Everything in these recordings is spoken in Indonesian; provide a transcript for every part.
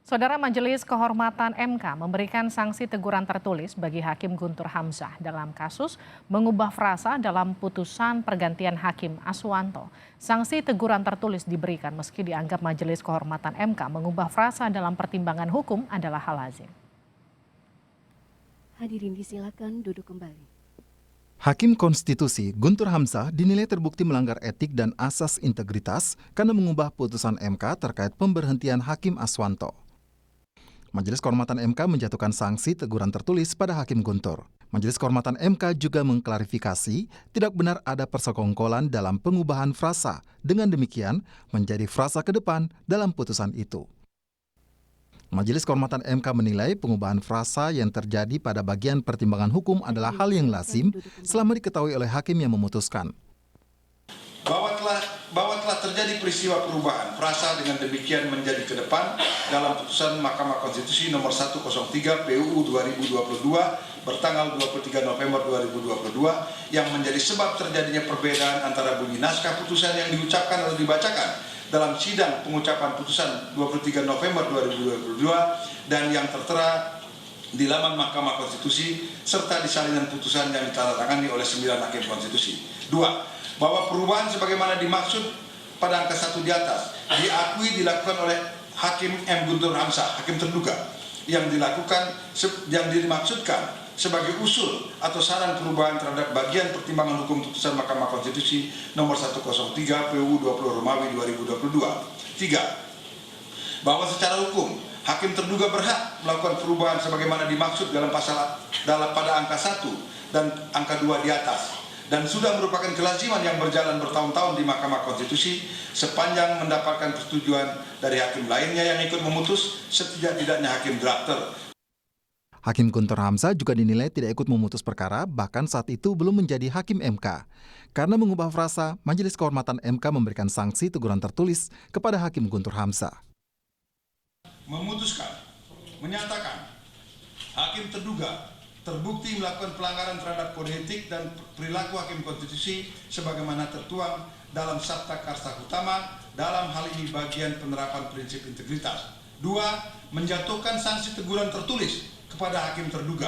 Saudara Majelis Kehormatan MK memberikan sanksi teguran tertulis bagi Hakim Guntur Hamzah dalam kasus mengubah frasa dalam putusan pergantian Hakim Aswanto. Sanksi teguran tertulis diberikan meski dianggap Majelis Kehormatan MK mengubah frasa dalam pertimbangan hukum adalah hal lazim. Hadirin disilakan duduk kembali. Hakim Konstitusi Guntur Hamzah dinilai terbukti melanggar etik dan asas integritas karena mengubah putusan MK terkait pemberhentian Hakim Aswanto. Majelis Kehormatan MK menjatuhkan sanksi teguran tertulis pada Hakim Guntur. Majelis Kehormatan MK juga mengklarifikasi tidak benar ada persekongkolan dalam pengubahan frasa. Dengan demikian, menjadi frasa ke depan dalam putusan itu. Majelis Kehormatan MK menilai pengubahan frasa yang terjadi pada bagian pertimbangan hukum adalah hal yang lazim selama diketahui oleh hakim yang memutuskan. Bahwa telah terjadi peristiwa perubahan frasa dengan demikian menjadi ke depan dalam putusan Mahkamah Konstitusi nomor 103 PUU 2022 bertanggal 23 November 2022 yang menjadi sebab terjadinya perbedaan antara bunyi naskah putusan yang diucapkan atau dibacakan dalam sidang pengucapan putusan 23 November 2022 dan yang tertera di laman Mahkamah Konstitusi serta di salinan putusan yang ditandatangani oleh 9 hakim konstitusi. 2. Bahwa perubahan sebagaimana dimaksud pada angka 1 di atas diakui dilakukan oleh Hakim M. Guntur Hamzah, hakim terduga, yang dimaksudkan sebagai usul atau saran perubahan terhadap bagian pertimbangan hukum putusan Mahkamah Konstitusi nomor 103 PUU 20 Romawi 2022. 3. Bahwa secara hukum hakim terduga berhak melakukan perubahan sebagaimana dimaksud pada angka 1 dan angka 2 di atas, dan sudah merupakan kelaziman yang berjalan bertahun-tahun di Mahkamah Konstitusi sepanjang mendapatkan persetujuan dari hakim lainnya yang ikut memutus, setidak-tidaknya hakim drafter. Hakim Guntur Hamzah juga dinilai tidak ikut memutus perkara, bahkan saat itu belum menjadi hakim MK. Karena mengubah frasa, Majelis Kehormatan MK memberikan sanksi teguran tertulis kepada Hakim Guntur Hamzah. Memutuskan, menyatakan hakim terduga terbukti melakukan pelanggaran terhadap kode etik dan perilaku hakim konstitusi sebagaimana tertuang dalam Sabta Karsa Utama dalam hal ini bagian penerapan prinsip integritas. 2. Menjatuhkan sanksi teguran tertulis kepada hakim terduga.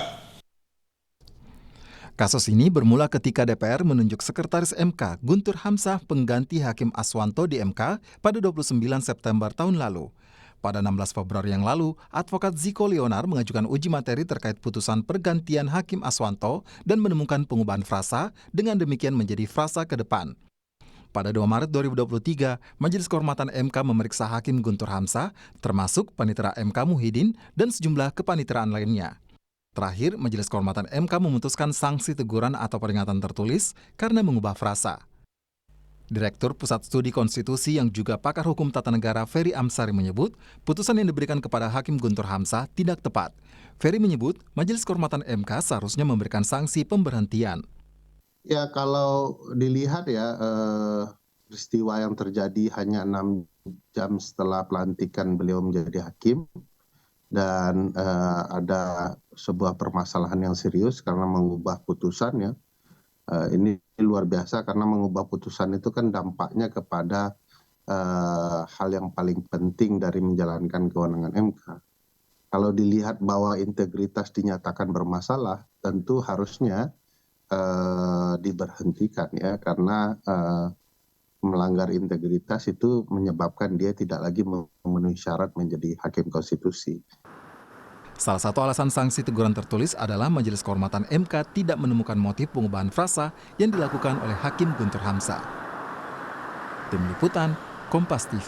Kasus ini bermula ketika DPR menunjuk Sekretaris MK Guntur Hamzah pengganti Hakim Aswanto di MK pada 29 September tahun lalu. Pada 16 Februari yang lalu, advokat Ziko Leonar mengajukan uji materi terkait putusan pergantian Hakim Aswanto dan menemukan pengubahan frasa, dengan demikian menjadi frasa ke depan. Pada 2 Maret 2023, Majelis Kehormatan MK memeriksa Hakim Guntur Hamzah, termasuk Panitera MK Muhyiddin dan sejumlah kepanitraan lainnya. Terakhir, Majelis Kehormatan MK memutuskan sanksi teguran atau peringatan tertulis karena mengubah frasa. Direktur Pusat Studi Konstitusi yang juga pakar hukum tata negara Ferry Amsari menyebut putusan yang diberikan kepada Hakim Guntur Hamzah tidak tepat. Ferry menyebut Majelis Kehormatan MK seharusnya memberikan sanksi pemberhentian. Ya, kalau dilihat ya, peristiwa yang terjadi hanya 6 jam setelah pelantikan beliau menjadi hakim, dan ada sebuah permasalahan yang serius karena mengubah putusan ya. Ini luar biasa karena mengubah putusan itu kan dampaknya kepada hal yang paling penting dari menjalankan kewenangan MK. Kalau dilihat bahwa integritas dinyatakan bermasalah, tentu harusnya diberhentikan ya, karena melanggar integritas itu menyebabkan dia tidak lagi memenuhi syarat menjadi hakim konstitusi. Salah satu alasan sanksi teguran tertulis adalah Majelis Kehormatan MK tidak menemukan motif pengubahan frasa yang dilakukan oleh Hakim Guntur Hamzah. Tim Liputan, Kompas TV.